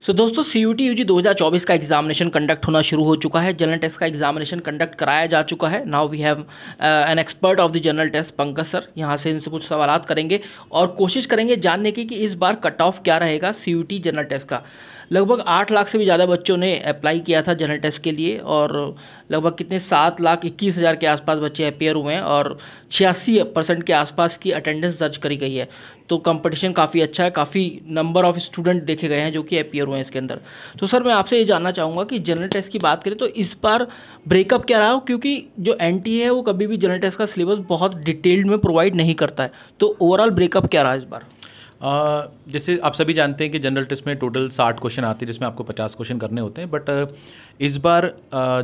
दोस्तों CUET UG 2024 का examination conduct होना शुरू हो चुका है। जनरल टेस्ट का एग्जामिनेशन कंडक्ट कराया जा चुका है। Now we have an expert of the general test Pankaj sir. यहाँ से इनसे कुछ सवालात करेंगे और कोशिश करेंगे जानने की कि इस बार कट ऑफ क्या रहेगा CUET जनरल टेस्ट का। लगभग 8 लाख से भी ज़्यादा बच्चों ने अप्लाई किया था जनरल टेस्ट के लिए और लगभग कितने 7,21,000 के आसपास बच्चे अपेयर हुए हैं और 86% के आसपास की अटेंडेंस दर्ज करी गई है। तो कंपटीशन काफ़ी अच्छा है, काफ़ी नंबर ऑफ़ स्टूडेंट देखे गए हैं जो कि अपियर हुए हैं इसके अंदर। तो सर मैं आपसे ये जानना चाहूँगा कि जनरल टेस्ट की बात करें तो इस बार ब्रेकअप क्या रहा हो, क्योंकि जो NTA है वो कभी भी जनरल टेस्ट का सिलेबस बहुत डिटेल्ड में प्रोवाइड नहीं करता है। तो ओवरऑल ब्रेकअप क्या रहा इस बार? जैसे आप सभी जानते हैं कि जनरल टेस्ट में टोटल 60 क्वेश्चन आते हैं जिसमें आपको 50 क्वेश्चन करने होते हैं। बट इस बार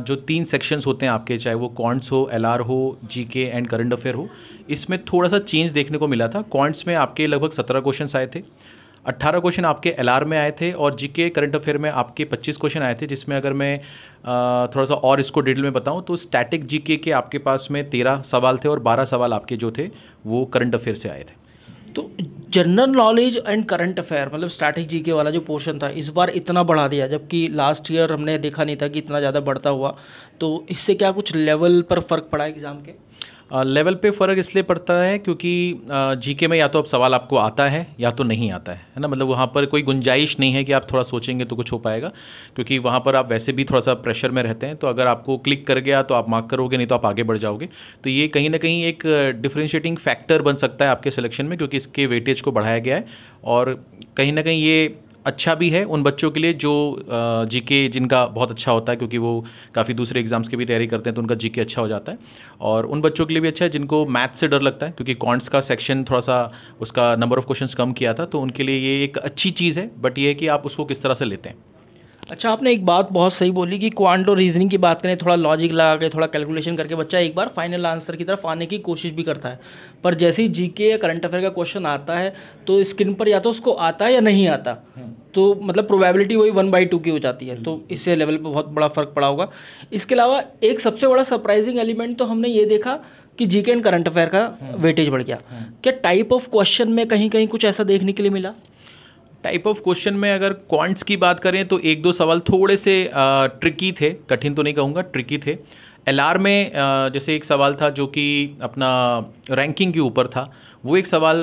जो 3 सेक्शंस होते हैं आपके, चाहे वो क्वांट्स हो, LR हो, GK एंड करंट अफेयर हो, इसमें थोड़ा सा चेंज देखने को मिला था। क्वांट्स में आपके लगभग 17 क्वेश्चन आए थे, 18 क्वेश्चन आपके LR में आए थे और GK करंट अफेयर में आपके 25 क्वेश्चन आए थे। जिसमें अगर मैं थोड़ा सा और इसको डिटेल में बताऊं तो स्टैटिक GK के आपके पास में 13 सवाल थे और 12 सवाल आपके जो थे वो करंट अफेयर से आए थे। तो general knowledge and current affair मतलब स्टैटिक GK वाला जो पोर्शन था इस बार इतना बढ़ा दिया, जबकि लास्ट ईयर हमने देखा नहीं था कि इतना ज़्यादा बढ़ता हुआ। तो इससे क्या कुछ लेवल पर फ़र्क पड़ा एग्ज़ाम के? लेवल पे फ़र्क इसलिए पड़ता है क्योंकि GK में या तो अब सवाल आपको आता है या तो नहीं आता है ना। मतलब वहाँ पर कोई गुंजाइश नहीं है कि आप थोड़ा सोचेंगे तो कुछ हो पाएगा, क्योंकि वहाँ पर आप वैसे भी थोड़ा सा प्रेशर में रहते हैं। तो अगर आपको क्लिक कर गया तो आप मार्क करोगे, नहीं तो आप आगे बढ़ जाओगे। तो ये कहीं ना कहीं एक डिफरेंशिएटिंग फैक्टर बन सकता है आपके सिलेक्शन में, क्योंकि इसके वेटेज को बढ़ाया गया है। और कहीं ना कहीं ये अच्छा भी है उन बच्चों के लिए जो GK जिनका बहुत अच्छा होता है, क्योंकि वो काफ़ी दूसरे एग्जाम्स की भी तैयारी करते हैं तो उनका GK अच्छा हो जाता है। और उन बच्चों के लिए भी अच्छा है जिनको मैथ से डर लगता है, क्योंकि क्वांट्स का सेक्शन थोड़ा सा उसका नंबर ऑफ़ क्वेश्चंस कम किया था, तो उनके लिए ये एक अच्छी चीज़ है। बट ये है कि आप उसको किस तरह से लेते हैं। अच्छा, आपने एक बात बहुत सही बोली कि क्वांट और रीजनिंग की बात करें, थोड़ा लॉजिक लगा के थोड़ा कैलकुलेशन करके बच्चा एक बार फाइनल आंसर की तरफ आने की कोशिश भी करता है। पर जैसे ही GK या करंट अफेयर का क्वेश्चन आता है तो स्क्रीन पर या तो उसको आता है या नहीं आता, तो मतलब प्रोबेबिलिटी वही 1/2 की हो जाती है। तो इससे लेवल पे बहुत बड़ा फ़र्क पड़ा होगा। इसके अलावा एक सबसे बड़ा सरप्राइजिंग एलिमेंट तो हमने ये देखा कि GK एंड करंट अफेयर का वेटेज बढ़ गया। क्या टाइप ऑफ क्वेश्चन में कहीं कहीं कुछ ऐसा देखने के लिए मिला? टाइप ऑफ क्वेश्चन में अगर क्वांट्स की बात करें तो 1-2 सवाल थोड़े से ट्रिकी थे, कठिन तो नहीं कहूँगा, ट्रिकी थे। LR में जैसे एक सवाल था जो कि अपना रैंकिंग के ऊपर था। वो एक सवाल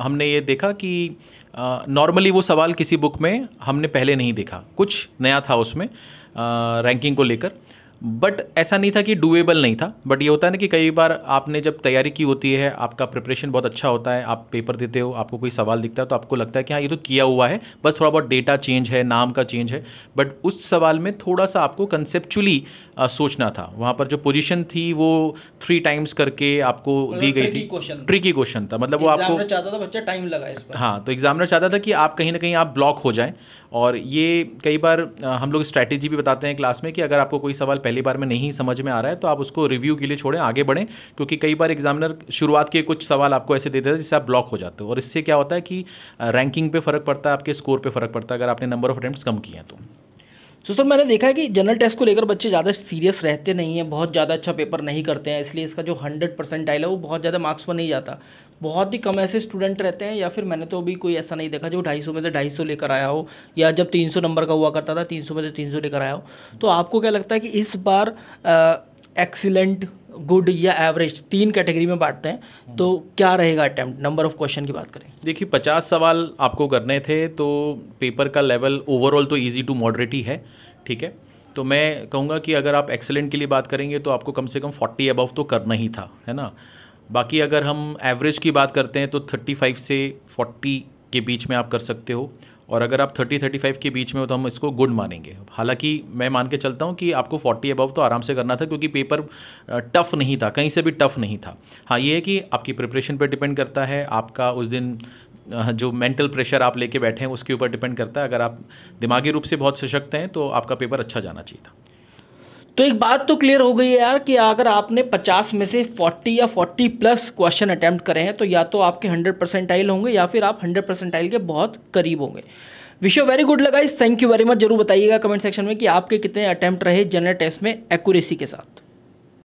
हमने ये देखा कि नॉर्मली वो सवाल किसी बुक में हमने पहले नहीं देखा, कुछ नया था उसमें रैंकिंग को लेकर। बट ऐसा नहीं था कि डूएबल नहीं था। बट ये होता है ना कि कई बार आपने जब तैयारी की होती है, आपका प्रिपरेशन बहुत अच्छा होता है, आप पेपर देते हो, आपको कोई सवाल दिखता है तो आपको लगता है कि हाँ ये तो किया हुआ है, बस थोड़ा बहुत डेटा चेंज है, नाम का चेंज है। बट उस सवाल में थोड़ा सा आपको कंसेप्चुअली सोचना था। वहाँ पर जो पोजीशन थी वो 3 टाइम्स करके आपको दी गई थी। ट्रिकी क्वेश्चन था, मतलब वो आपको चाहता था बच्चा टाइम लगा इस पर। हाँ, तो एग्जामिनर चाहता था कि आप कहीं ना कहीं आप ब्लॉक हो जाएं। और ये कई बार हम लोग स्ट्रैटेजी भी बताते हैं क्लास में कि अगर आपको कोई सवाल पहली बार में नहीं समझ में आ रहा है तो आप उसको रिव्यू के लिए छोड़ें, आगे बढ़ें। क्योंकि कई बार एग्जामिनर शुरुआत के कुछ सवाल आपको ऐसे देते हैं जिससे आप ब्लॉक हो जाते हो, और इससे क्या होता है कि रैंकिंग पे फ़र्क पड़ता है, आपके स्कोर पे फ़र्क पड़ता है अगर आपने नंबर ऑफ अटेम्प्ट्स कम किए हैं तो। तो सर मैंने देखा है कि जनरल टेस्ट को लेकर बच्चे ज़्यादा सीरियस रहते नहीं हैं, बहुत ज़्यादा अच्छा पेपर नहीं करते हैं, इसलिए इसका जो 100% है वो बहुत ज़्यादा मार्क्स पर नहीं जाता। बहुत ही कम ऐसे स्टूडेंट रहते हैं, या फिर मैंने तो अभी कोई ऐसा नहीं देखा जो 250 में से 250 लेकर आया हो, या जब 300 नंबर का हुआ करता था 300 में से 300 लेकर आया हो। तो आपको क्या लगता है कि इस बार एक्सीलेंट, गुड या एवरेज 3 कैटेगरी में बांटते हैं, तो क्या रहेगा अटेम्प्ट नंबर ऑफ क्वेश्चन की बात करें? देखिए 50 सवाल आपको करने थे, तो पेपर का लेवल ओवरऑल तो इजी टू मॉडरेट ही है, ठीक है। तो मैं कहूँगा कि अगर आप एक्सेलेंट के लिए बात करेंगे तो आपको कम से कम 40 अबव तो करना ही था, है ना। बाकी अगर हम एवरेज की बात करते हैं तो 35 से 40 के बीच में आप कर सकते हो, और अगर आप 30-35 के बीच में हो तो हम इसको गुड मानेंगे। हालांकि मैं मान के चलता हूँ कि आपको 40 अबव तो आराम से करना था, क्योंकि पेपर टफ़ नहीं था, कहीं से भी टफ़ नहीं था। हाँ, ये है कि आपकी प्रिपरेशन पर डिपेंड करता है, आपका उस दिन जो मेंटल प्रेशर आप लेके बैठे हैं उसके ऊपर डिपेंड करता है। अगर आप दिमागी रूप से बहुत सशक्त हैं तो आपका पेपर अच्छा जाना चाहिए था। तो एक बात तो क्लियर हो गई है यार कि अगर आपने 50 में से 40 या 40+ क्वेश्चन अटैम्प्ट करे हैं तो या तो आपके 100% होंगे या फिर आप 100% के बहुत करीब होंगे। विश यू वेरी गुड लगा इस, थैंक यू वेरी मच। जरूर बताइएगा कमेंट सेक्शन में कि आपके कितने अटैम्प्ट रहे जनरल टेस्ट में एक्यूरेसी के साथ।